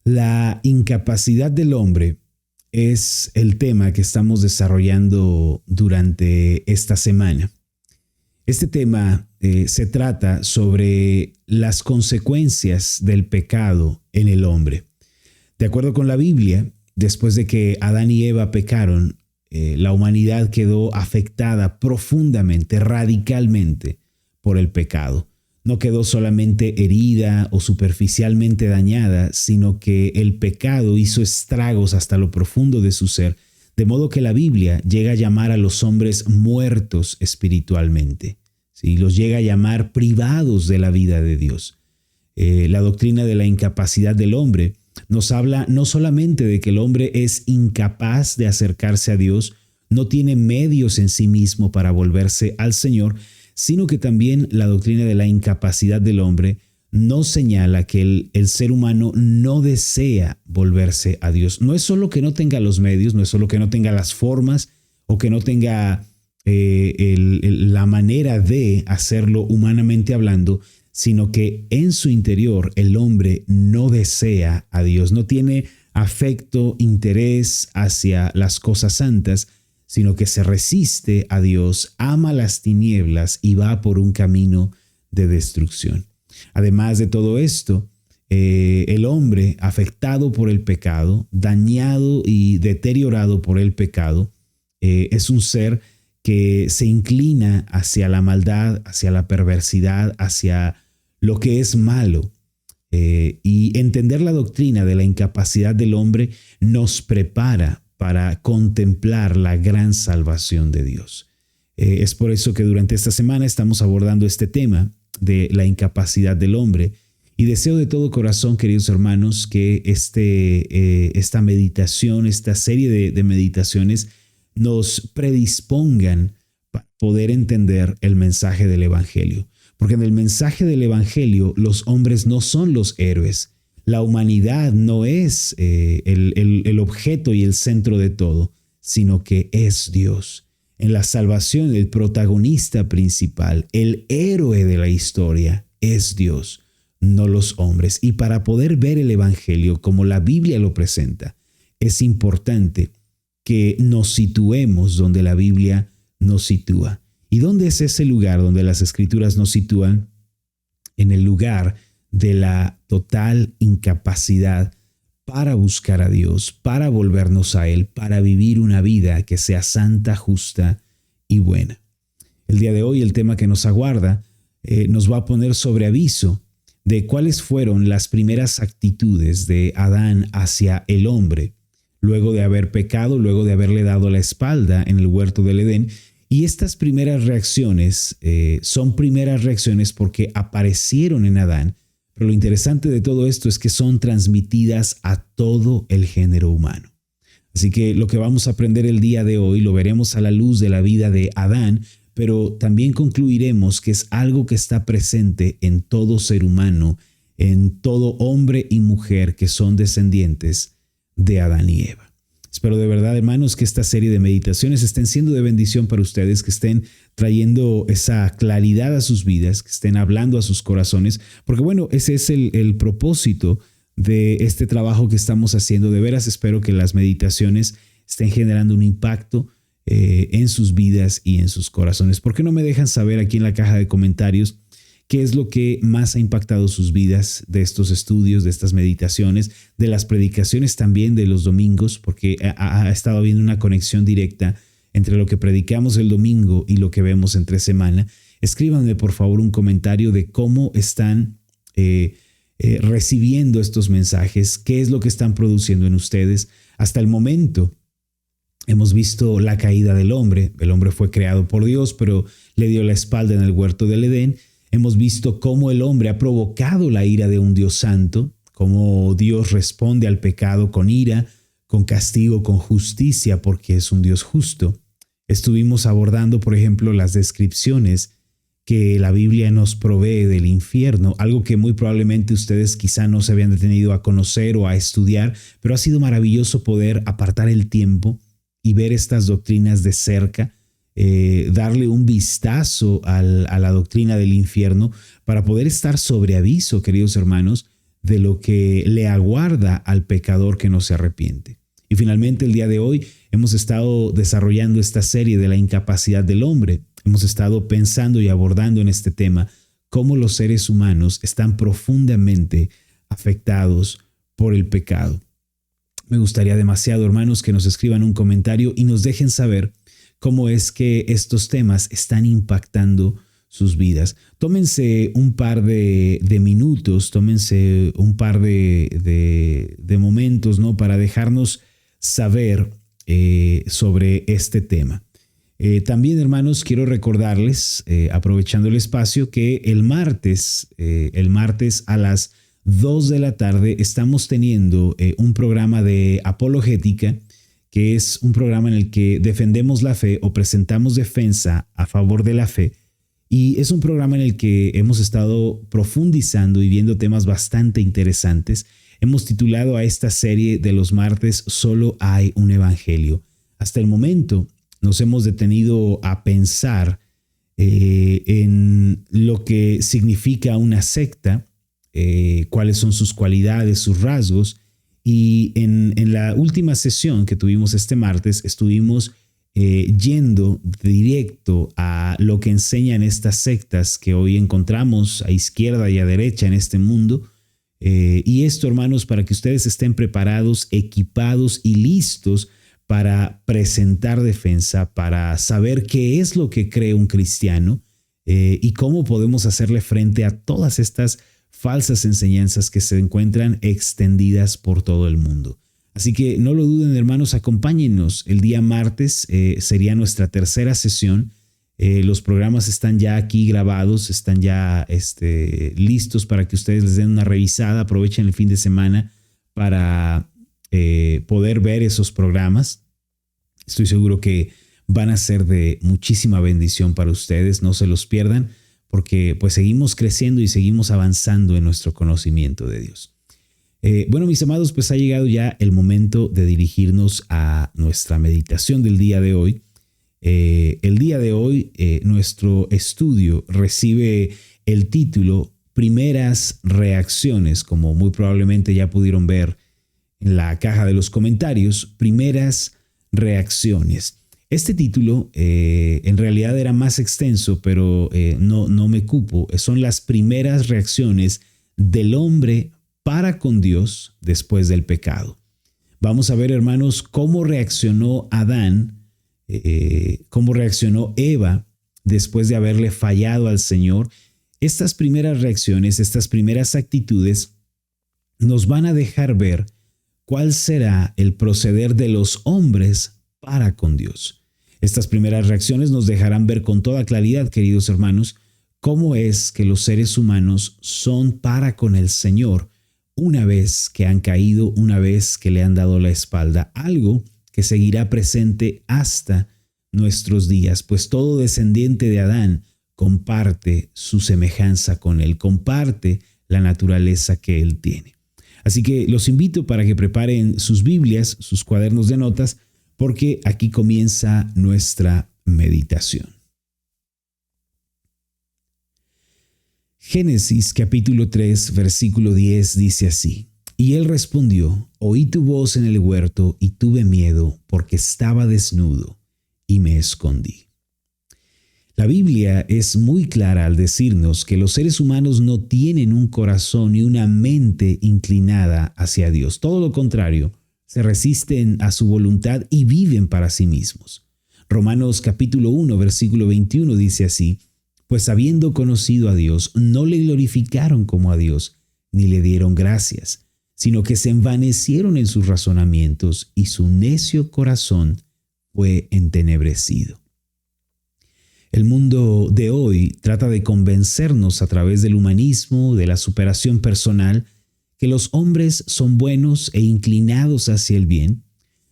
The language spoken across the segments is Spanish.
La incapacidad del hombre es el tema que estamos desarrollando durante esta semana. Este tema se trata sobre las consecuencias del pecado en el hombre. De acuerdo con la Biblia, después de que Adán y Eva pecaron, la humanidad quedó afectada profundamente, radicalmente por el pecado. No quedó solamente herida o superficialmente dañada, sino que el pecado hizo estragos hasta lo profundo de su ser, de modo que la Biblia llega a llamar a los hombres muertos espiritualmente. ¿Sí? Los llega a llamar privados de la vida de Dios. La doctrina de la incapacidad del hombre nos habla no solamente de que el hombre es incapaz de acercarse a Dios, no tiene medios en sí mismo para volverse al Señor, sino que también la doctrina de la incapacidad del hombre nos señala que el ser humano no desea volverse a Dios. No es solo que no tenga los medios, no es solo que no tenga las formas o que no tenga la manera de hacerlo humanamente hablando, sino que en su interior el hombre no desea a Dios, no tiene afecto, interés hacia las cosas santas, sino que se resiste a Dios, ama las tinieblas y va por un camino de destrucción. Además de todo esto, el hombre afectado por el pecado, dañado y deteriorado por el pecado, es un ser que se inclina hacia la maldad, hacia la perversidad, hacia lo que es malo. Y entender la doctrina de la incapacidad del hombre nos prepara para contemplar la gran salvación de Dios. Es por eso que durante esta semana estamos abordando este tema de la incapacidad del hombre y deseo de todo corazón, queridos hermanos, que esta meditación, esta serie de meditaciones nos predispongan para poder entender el mensaje del Evangelio. Porque en el mensaje del Evangelio los hombres no son los héroes. La humanidad no es el objeto y el centro de todo, sino que es Dios. En la salvación, el protagonista principal, el héroe de la historia, es Dios, no los hombres. Y para poder ver el Evangelio como la Biblia lo presenta, es importante que nos situemos donde la Biblia nos sitúa. ¿Y dónde es ese lugar donde las Escrituras nos sitúan? En el lugar de la total incapacidad para buscar a Dios, para volvernos a Él, para vivir una vida que sea santa, justa y buena. El día de hoy el tema que nos aguarda nos va a poner sobre aviso de cuáles fueron las primeras actitudes de Adán hacia el hombre, luego de haber pecado, luego de haberle dado la espalda en el huerto del Edén. Y estas primeras reacciones son primeras reacciones porque aparecieron en Adán. Pero lo interesante de todo esto es que son transmitidas a todo el género humano. Así que lo que vamos a aprender el día de hoy lo veremos a la luz de la vida de Adán, pero también concluiremos que es algo que está presente en todo ser humano, en todo hombre y mujer que son descendientes de Adán y Eva. Espero de verdad, hermanos, que esta serie de meditaciones estén siendo de bendición para ustedes, que estén trayendo esa claridad a sus vidas, que estén hablando a sus corazones, porque bueno, ese es el propósito de este trabajo que estamos haciendo. De veras espero que las meditaciones estén generando un impacto en sus vidas y en sus corazones. ¿Por qué no me dejan saber aquí en la caja de comentarios qué es lo que más ha impactado sus vidas de estos estudios, de estas meditaciones, de las predicaciones también de los domingos? Porque ha estado habiendo una conexión directa entre lo que predicamos el domingo y lo que vemos entre semana. Escríbanme por favor un comentario de cómo están recibiendo estos mensajes, qué es lo que están produciendo en ustedes. Hasta el momento hemos visto la caída del hombre. El hombre fue creado por Dios, pero le dio la espalda en el huerto del Edén. Hemos visto cómo el hombre ha provocado la ira de un Dios santo, cómo Dios responde al pecado con ira, con castigo, con justicia, porque es un Dios justo. Estuvimos abordando, por ejemplo, las descripciones que la Biblia nos provee del infierno, algo que muy probablemente ustedes quizá no se habían detenido a conocer o a estudiar, pero ha sido maravilloso poder apartar el tiempo y ver estas doctrinas de cerca, darle un vistazo a la doctrina del infierno para poder estar sobre aviso, queridos hermanos, de lo que le aguarda al pecador que no se arrepiente. Y finalmente, el día de hoy hemos estado desarrollando esta serie de la incapacidad del hombre. Hemos estado pensando y abordando en este tema cómo los seres humanos están profundamente afectados por el pecado. Me gustaría demasiado, hermanos, que nos escriban un comentario y nos dejen saber cómo es que estos temas están impactando sus vidas. Tómense un par de minutos, tómense un par de momentos, ¿no?, para dejarnos saber sobre este tema. También, hermanos, quiero recordarles, aprovechando el espacio, que el martes a las 2 de la tarde estamos teniendo un programa de apologética, que es un programa en el que defendemos la fe o presentamos defensa a favor de la fe. Y es un programa en el que hemos estado profundizando y viendo temas bastante interesantes. Hemos titulado a esta serie de los martes "Solo hay un evangelio". Hasta el momento nos hemos detenido a pensar en lo que significa una secta, cuáles son sus cualidades, sus rasgos. Y en la última sesión que tuvimos este martes estuvimos yendo directo a lo que enseñan estas sectas que hoy encontramos a izquierda y a derecha en este mundo. Y esto, hermanos, para que ustedes estén preparados, equipados y listos para presentar defensa, para saber qué es lo que cree un cristiano y cómo podemos hacerle frente a todas estas falsas enseñanzas que se encuentran extendidas por todo el mundo. Así que no lo duden, hermanos, acompáñennos. El día martes sería nuestra tercera sesión. Los programas están ya aquí grabados, están ya listos para que ustedes les den una revisada. Aprovechen el fin de semana para poder ver esos programas. Estoy seguro que van a ser de muchísima bendición para ustedes. No se los pierdan, porque pues seguimos creciendo y seguimos avanzando en nuestro conocimiento de Dios. Bueno, mis amados, pues ha llegado ya el momento de dirigirnos a nuestra meditación del día de hoy. El día de hoy nuestro estudio recibe el título Primeras Reacciones, como muy probablemente ya pudieron ver en la caja de los comentarios, Primeras Reacciones. Este título en realidad era más extenso, pero no me cupo. Son las primeras reacciones del hombre para con Dios después del pecado. Vamos a ver, hermanos, cómo reaccionó Adán, cómo reaccionó Eva después de haberle fallado al Señor. Estas primeras reacciones, estas primeras actitudes nos van a dejar ver cuál será el proceder de los hombres para con Dios. Estas primeras reacciones nos dejarán ver con toda claridad, queridos hermanos, cómo es que los seres humanos son para con el Señor una vez que han caído, una vez que le han dado la espalda, algo que seguirá presente hasta nuestros días, pues todo descendiente de Adán comparte su semejanza con él, comparte la naturaleza que él tiene. Así que los invito para que preparen sus Biblias, sus cuadernos de notas, porque aquí comienza nuestra meditación. Génesis capítulo 3, versículo 10 dice así: Y él respondió: Oí tu voz en el huerto y tuve miedo porque estaba desnudo y me escondí. La Biblia es muy clara al decirnos que los seres humanos no tienen un corazón ni una mente inclinada hacia Dios. Todo lo contrario, se resisten a su voluntad y viven para sí mismos. Romanos capítulo 1, versículo 21 dice así: Pues habiendo conocido a Dios, no le glorificaron como a Dios, ni le dieron gracias, sino que se envanecieron en sus razonamientos y su necio corazón fue entenebrecido. El mundo de hoy trata de convencernos a través del humanismo, de la superación personal, que los hombres son buenos e inclinados hacia el bien.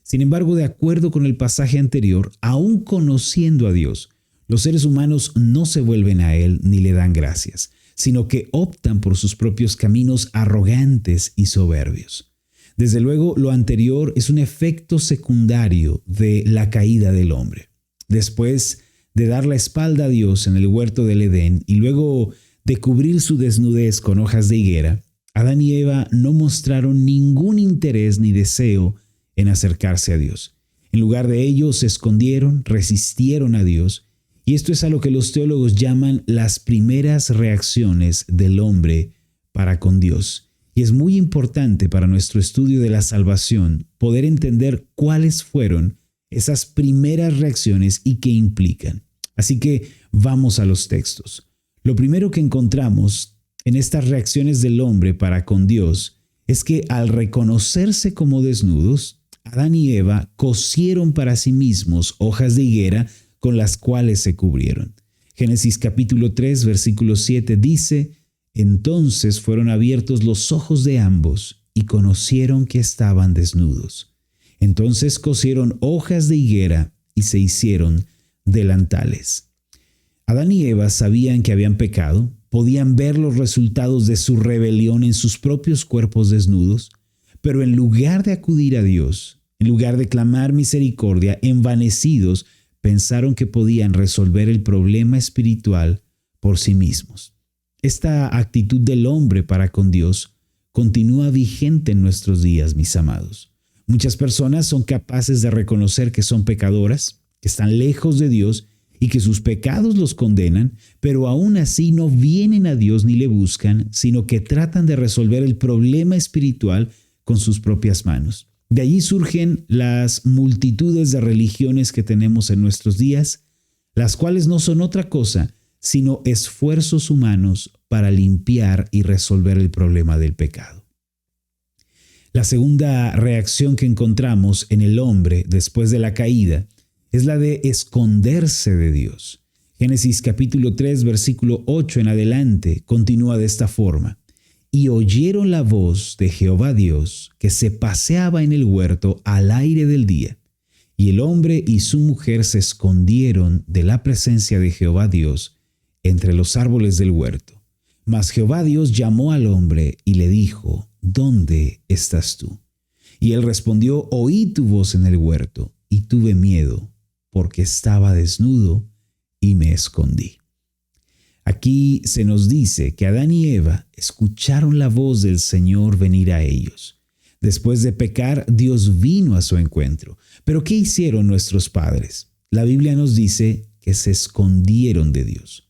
Sin embargo, de acuerdo con el pasaje anterior, aún conociendo a Dios, los seres humanos no se vuelven a Él ni le dan gracias, sino que optan por sus propios caminos arrogantes y soberbios. Desde luego, lo anterior es un efecto secundario de la caída del hombre. Después de dar la espalda a Dios en el huerto del Edén y luego de cubrir su desnudez con hojas de higuera, Adán y Eva no mostraron ningún interés ni deseo en acercarse a Dios. En lugar de ello, se escondieron, resistieron a Dios, y esto es a lo que los teólogos llaman las primeras reacciones del hombre para con Dios. Y es muy importante para nuestro estudio de la salvación poder entender cuáles fueron esas primeras reacciones y qué implican. Así que vamos a los textos. Lo primero que encontramos en estas reacciones del hombre para con Dios es que al reconocerse como desnudos, Adán y Eva cosieron para sí mismos hojas de higuera con las cuales se cubrieron. Génesis capítulo 3, versículo 7 dice: entonces fueron abiertos los ojos de ambos y conocieron que estaban desnudos. Entonces cosieron hojas de higuera y se hicieron delantales. Adán y Eva sabían que habían pecado, podían ver los resultados de su rebelión en sus propios cuerpos desnudos, pero en lugar de acudir a Dios, en lugar de clamar misericordia, envanecidos, pensaron que podían resolver el problema espiritual por sí mismos. Esta actitud del hombre para con Dios continúa vigente en nuestros días, mis amados. Muchas personas son capaces de reconocer que son pecadoras, que están lejos de Dios y que sus pecados los condenan, pero aún así no vienen a Dios ni le buscan, sino que tratan de resolver el problema espiritual con sus propias manos. De allí surgen las multitudes de religiones que tenemos en nuestros días, las cuales no son otra cosa sino esfuerzos humanos para limpiar y resolver el problema del pecado. La segunda reacción que encontramos en el hombre después de la caída es la de esconderse de Dios. Génesis capítulo 3, versículo 8 en adelante continúa de esta forma: y oyeron la voz de Jehová Dios que se paseaba en el huerto al aire del día, y el hombre y su mujer se escondieron de la presencia de Jehová Dios entre los árboles del huerto. Mas Jehová Dios llamó al hombre y le dijo: ¿dónde estás tú? Y él respondió: oí tu voz en el huerto, y tuve miedo, porque estaba desnudo y me escondí. Aquí se nos dice que Adán y Eva escucharon la voz del Señor venir a ellos. Después de pecar, Dios vino a su encuentro. ¿Pero qué hicieron nuestros padres? La Biblia nos dice que se escondieron de Dios.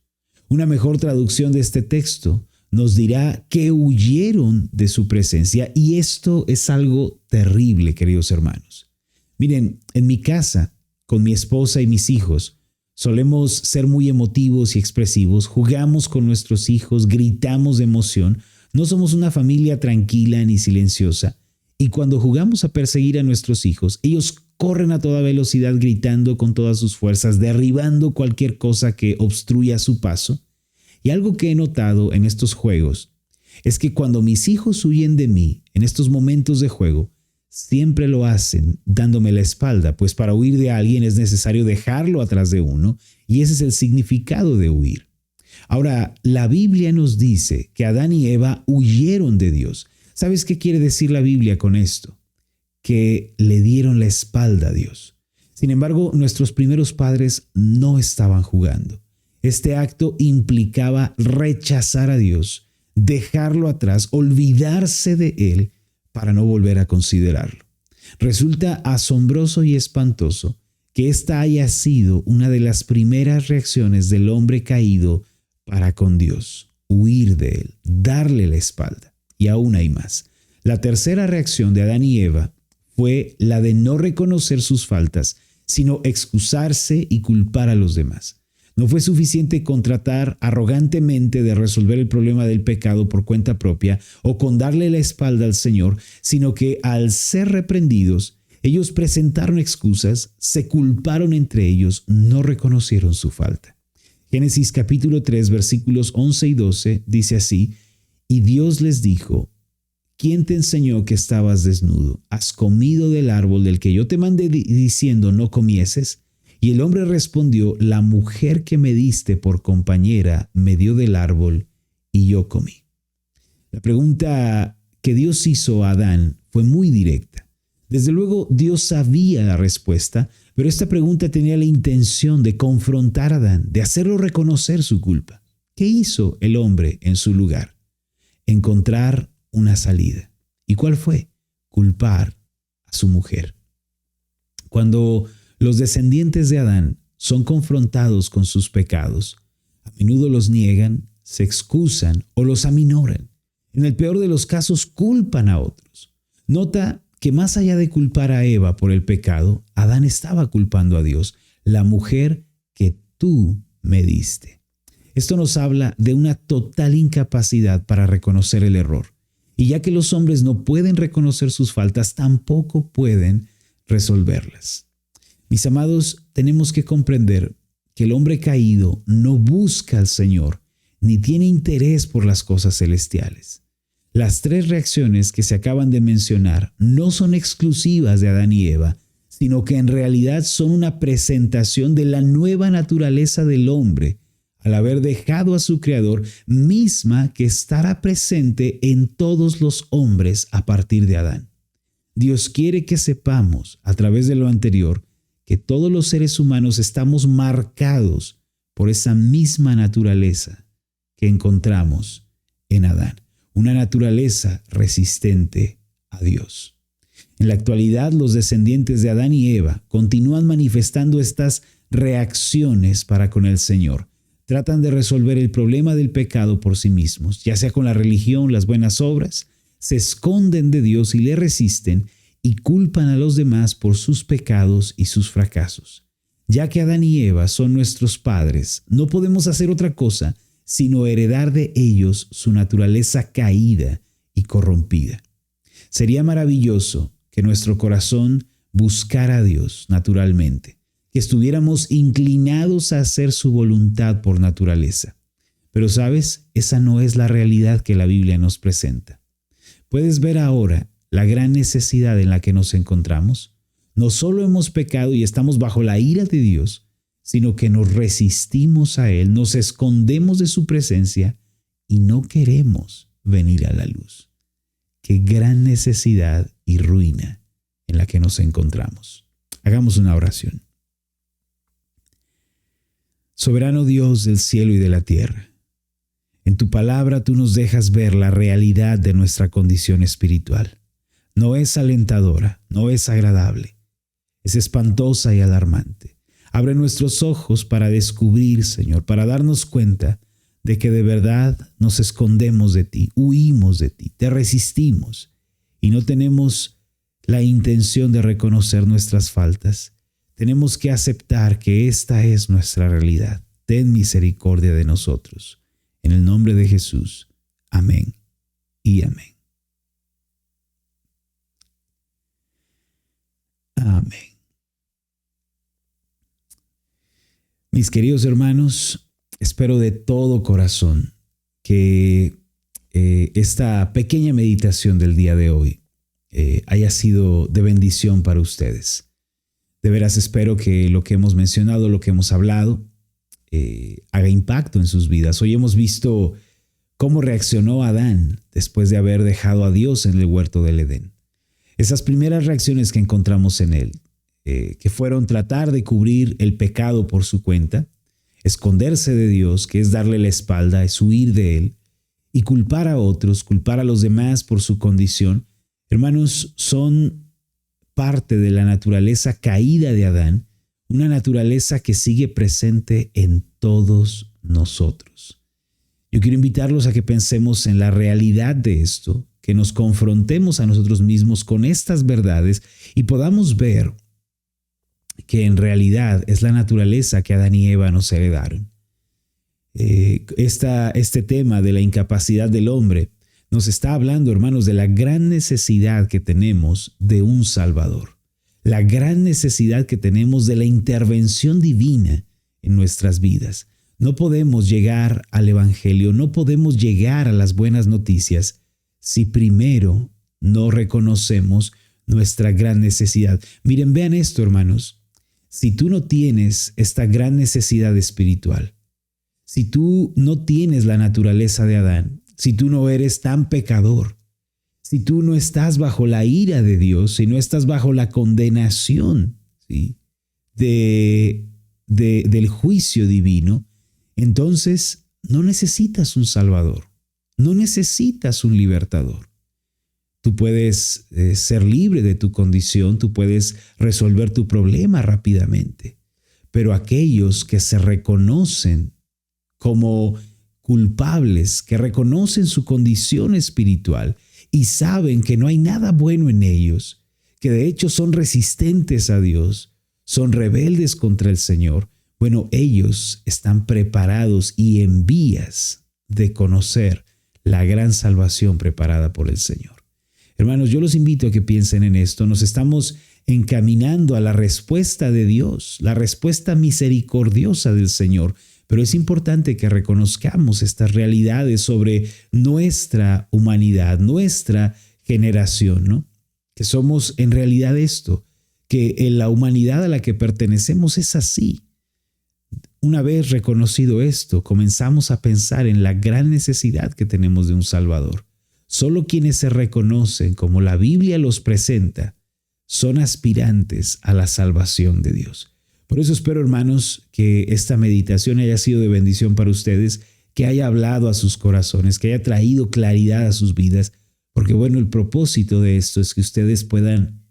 Una mejor traducción de este texto nos dirá que huyeron de su presencia, y esto es algo terrible, queridos hermanos. Miren, en mi casa, con mi esposa y mis hijos, solemos ser muy emotivos y expresivos, jugamos con nuestros hijos, gritamos de emoción, no somos una familia tranquila ni silenciosa, y cuando jugamos a perseguir a nuestros hijos, ellos corren a toda velocidad gritando con todas sus fuerzas, derribando cualquier cosa que obstruya su paso. Y algo que he notado en estos juegos es que cuando mis hijos huyen de mí en estos momentos de juego, siempre lo hacen dándome la espalda, pues para huir de alguien es necesario dejarlo atrás de uno, y ese es el significado de huir. Ahora, la Biblia nos dice que Adán y Eva huyeron de Dios. ¿Sabes qué quiere decir la Biblia con esto? Que le dieron la espalda a Dios. Sin embargo, nuestros primeros padres no estaban jugando. Este acto implicaba rechazar a Dios, dejarlo atrás, olvidarse de Él para no volver a considerarlo. Resulta asombroso y espantoso que esta haya sido una de las primeras reacciones del hombre caído para con Dios: huir de Él, darle la espalda. Y aún hay más. La tercera reacción de Adán y Eva fue la de no reconocer sus faltas, sino excusarse y culpar a los demás. No fue suficiente con tratar arrogantemente de resolver el problema del pecado por cuenta propia o con darle la espalda al Señor, sino que al ser reprendidos, ellos presentaron excusas, se culparon entre ellos, no reconocieron su falta. Génesis capítulo 3, versículos 11 y 12 dice así: y Dios les dijo: ¿quién te enseñó que estabas desnudo? ¿Has comido del árbol del que yo te mandé diciendo no comieses? Y el hombre respondió: la mujer que me diste por compañera me dio del árbol y yo comí. La pregunta que Dios hizo a Adán fue muy directa. Desde luego Dios sabía la respuesta, pero esta pregunta tenía la intención de confrontar a Adán, de hacerlo reconocer su culpa. ¿Qué hizo el hombre en su lugar? Encontrar una salida. ¿Y cuál fue? Culpar a su mujer. Cuando los descendientes de Adán son confrontados con sus pecados, a menudo los niegan, se excusan o los aminoran. En el peor de los casos, culpan a otros. Nota que más allá de culpar a Eva por el pecado, Adán estaba culpando a Dios, la mujer que tú me diste. Esto nos habla de una total incapacidad para reconocer el error. Y ya que los hombres no pueden reconocer sus faltas, tampoco pueden resolverlas. Mis amados, tenemos que comprender que el hombre caído no busca al Señor, ni tiene interés por las cosas celestiales. Las tres reacciones que se acaban de mencionar no son exclusivas de Adán y Eva, sino que en realidad son una presentación de la nueva naturaleza del hombre, al haber dejado a su Creador, misma que estará presente en todos los hombres a partir de Adán. Dios quiere que sepamos, a través de lo anterior, que todos los seres humanos estamos marcados por esa misma naturaleza que encontramos en Adán, una naturaleza resistente a Dios. En la actualidad, los descendientes de Adán y Eva continúan manifestando estas reacciones para con el Señor. Tratan de resolver el problema del pecado por sí mismos, ya sea con la religión, las buenas obras, se esconden de Dios y le resisten y culpan a los demás por sus pecados y sus fracasos. Ya que Adán y Eva son nuestros padres, no podemos hacer otra cosa sino heredar de ellos su naturaleza caída y corrompida. Sería maravilloso que nuestro corazón buscara a Dios naturalmente, que estuviéramos inclinados a hacer su voluntad por naturaleza. Pero ¿sabes? Esa no es la realidad que la Biblia nos presenta. ¿Puedes ver ahora la gran necesidad en la que nos encontramos? No solo hemos pecado y estamos bajo la ira de Dios, sino que nos resistimos a Él, nos escondemos de su presencia y no queremos venir a la luz. Qué gran necesidad y ruina en la que nos encontramos. Hagamos una oración. Soberano Dios del cielo y de la tierra, en tu palabra tú nos dejas ver la realidad de nuestra condición espiritual. No es alentadora, no es agradable, es espantosa y alarmante. Abre nuestros ojos para descubrir, Señor, para darnos cuenta de que de verdad nos escondemos de ti, huimos de ti, te resistimos y no tenemos la intención de reconocer nuestras faltas. Tenemos que aceptar que esta es nuestra realidad. Ten misericordia de nosotros. En el nombre de Jesús. Amén y amén. Amén. Mis queridos hermanos, espero de todo corazón que esta pequeña meditación del día de hoy haya sido de bendición para ustedes. De veras espero que lo que hemos mencionado, lo que hemos hablado, haga impacto en sus vidas. Hoy hemos visto cómo reaccionó Adán después de haber dejado a Dios en el huerto del Edén. Esas primeras reacciones que encontramos en él, que fueron tratar de cubrir el pecado por su cuenta, esconderse de Dios, que es darle la espalda, es huir de él, y culpar a otros, culpar a los demás por su condición. Hermanos, son parte de la naturaleza caída de Adán, una naturaleza que sigue presente en todos nosotros. Yo quiero invitarlos a que pensemos en la realidad de esto, que nos confrontemos a nosotros mismos con estas verdades y podamos ver que en realidad es la naturaleza que Adán y Eva nos heredaron. Este tema de la incapacidad del hombre nos está hablando, hermanos, de la gran necesidad que tenemos de un Salvador, la gran necesidad que tenemos de la intervención divina en nuestras vidas. No podemos llegar al Evangelio, no podemos llegar a las buenas noticias si primero no reconocemos nuestra gran necesidad. Miren, vean esto, hermanos. Si tú no tienes esta gran necesidad espiritual, si tú no tienes la naturaleza de Adán, si tú no eres tan pecador, si tú no estás bajo la ira de Dios, si no estás bajo la condenación, ¿sí?, del juicio divino, entonces no necesitas un Salvador, no necesitas un libertador. Tú puedes ser libre de tu condición, tú puedes resolver tu problema rápidamente. Pero aquellos que se reconocen como culpables, que reconocen su condición espiritual y saben que no hay nada bueno en ellos, que de hecho son resistentes a Dios, son rebeldes contra el Señor, bueno, ellos están preparados y en vías de conocer la gran salvación preparada por el Señor. Hermanos, yo los invito a que piensen en esto. Nos estamos encaminando a la respuesta de Dios, la respuesta misericordiosa del Señor. Pero es importante que reconozcamos estas realidades sobre nuestra humanidad, nuestra generación, ¿no? Que somos en realidad esto, que en la humanidad a la que pertenecemos es así. Una vez reconocido esto, comenzamos a pensar en la gran necesidad que tenemos de un Salvador. Solo quienes se reconocen como la Biblia los presenta son aspirantes a la salvación de Dios. Por eso espero, hermanos, que esta meditación haya sido de bendición para ustedes, que haya hablado a sus corazones, que haya traído claridad a sus vidas, porque bueno, el propósito de esto es que ustedes puedan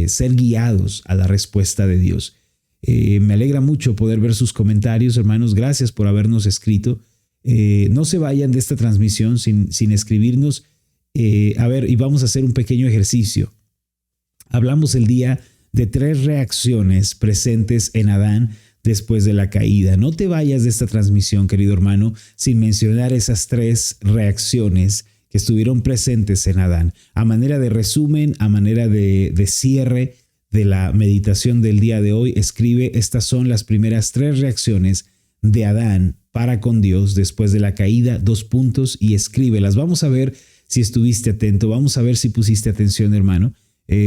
ser guiados a la respuesta de Dios. Me alegra mucho poder ver sus comentarios, hermanos. Gracias por habernos escrito. No se vayan de esta transmisión sin escribirnos. Y vamos a hacer un pequeño ejercicio. Hablamos el día de 3 reacciones presentes en Adán después de la caída. No te vayas de esta transmisión, querido hermano, sin mencionar esas 3 reacciones que estuvieron presentes en Adán. A manera de resumen, a manera de cierre de la meditación del día de hoy, escribe: estas son las primeras 3 reacciones de Adán para con Dios después de la caída, 2 puntos, y escríbelas. Vamos a ver si estuviste atento, vamos a ver si pusiste atención, hermano.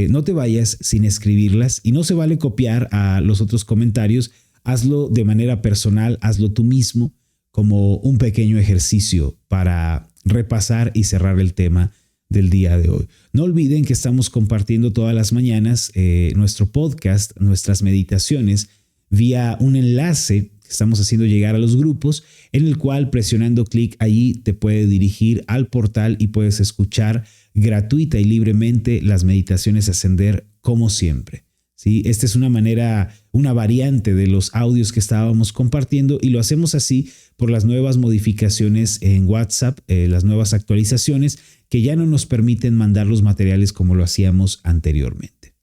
No te vayas sin escribirlas y no se vale copiar a los otros comentarios. Hazlo de manera personal, hazlo tú mismo como un pequeño ejercicio para repasar y cerrar el tema del día de hoy. No olviden que estamos compartiendo todas las mañanas nuestro podcast, nuestras meditaciones, vía un enlace que estamos haciendo llegar a los grupos, en el cual presionando clic allí te puede dirigir al portal y puedes escuchar gratuita y libremente las meditaciones Ascender como siempre. ¿Sí? Esta es una manera, una variante de los audios que estábamos compartiendo y lo hacemos así por las nuevas modificaciones en WhatsApp, las nuevas actualizaciones que ya no nos permiten mandar los materiales como lo hacíamos anteriormente.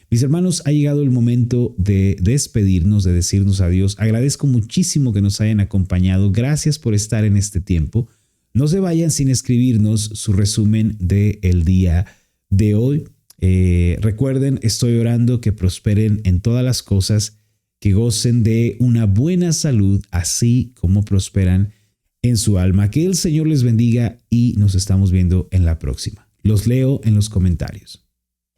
Mis hermanos, ha llegado el momento de despedirnos, de decirnos adiós. Agradezco muchísimo que nos hayan acompañado. Gracias por estar en este tiempo. No se vayan sin escribirnos su resumen del día de hoy. Recuerden, estoy orando que prosperen en todas las cosas, que gocen de una buena salud, así como prosperan en su alma. Que el Señor les bendiga y nos estamos viendo en la próxima. Los leo en los comentarios.